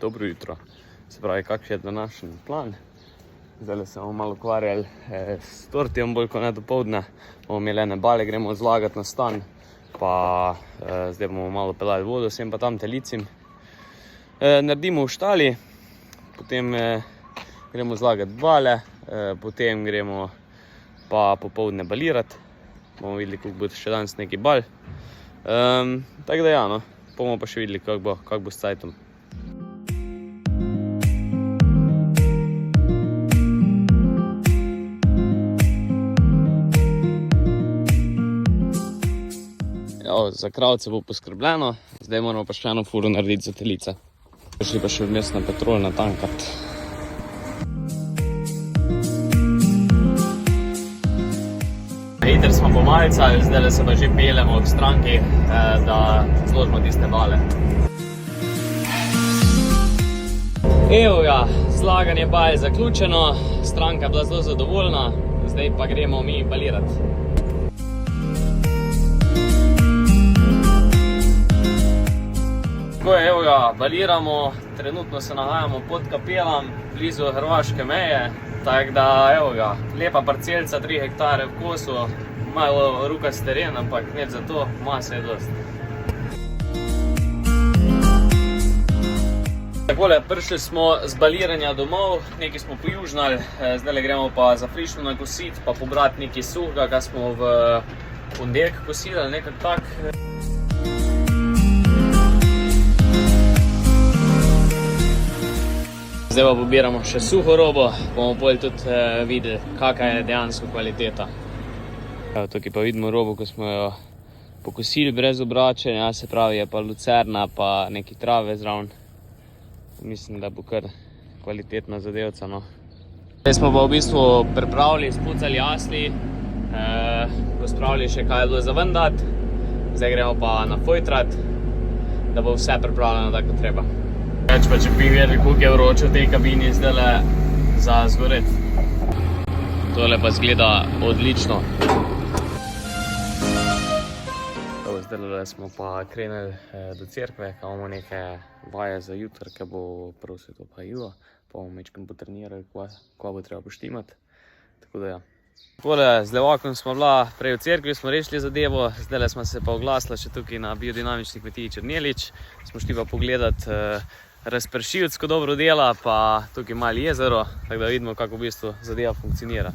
Dobro jutro. Se pravi, kakšen je današnji plan? Zdaj se bomo malo ukvarjali s tortijom, bolj kot ne dopoldne. Bomo imeli ene bale, gremo zlagati na stan. Pa zdaj bomo malo pelali vodo, sem pa tam telicim. Naredimo v štali, potem gremo zlagati bale, potem gremo pa popoldne balirati. Bomo videli, kako bo še danes neki bal. Tako da ja, no. Bomo pa še videli, kako bo s cajtom. Za kravce bo poskrbljeno, zdaj moramo pa še eno furo narediti za telice. Prišli pa še vmes na Petrol natankati. Hiter smo pomalicali, zdaj se pa že peljemo k stranki, da zložimo tiste bale. Evo ga, zlaganje bal je zaključeno, stranka je bila zelo zadovoljna, zdaj pa gremo mi balirati. Evo ga, baliramo, trenutno se nahajamo pod Kapelam, blizu hrvaške meje, tako da evo ga, lepa parcelca, 3 hektare v kosu, malo rukast teren, ampak nič za to, mase je dost. Takole, prišli smo z baliranja domov, nekaj smo pojužnali, zdaj gremo pa za frišno nakositi, pa pobrati nekaj suhega, kar smo v ponedeljek kosili, nekak tak. Zdaj pa pobiramo še suho robo, bomo bolj tudi videli, kakva je dejansko kvaliteta. Tukaj pa vidimo robo, ko smo jo pokosili brez obračanja, se pravi je pa lucerna pa neki trave zraven. Mislim, da bo kar kvalitetna zadevca, no. Zdaj smo pa v bistvu pripravili, spucali jasli, pospravili še kaj je bilo za ven dati. Zdaj gremo pa nafojtrat, da bo vse pripravljeno tako treba. Več pa če bi vedeli, koliko je vroče v tej kabini zdajle za zgoreti. Tole pa zgleda odlično. Zdajle smo pa krenili do cerkve, kaj imamo neke vaje za jutr, kaj bo prav se to pa jilo. Pa bomo mečkam potrenirali, kva bo treba poštimati. Tako da ja. Takole, z Levakom smo bila prej v cerkvi, smo rešili zadevo, zdajle smo se pa oglasili še tukaj na biodinamični kmetiji Črnjelič. Smo šli pa pogledati razpršilc, ko dobro dela, pa tukaj malo jezero, tako da vidimo, kako v bistvu zadeva funkcionira.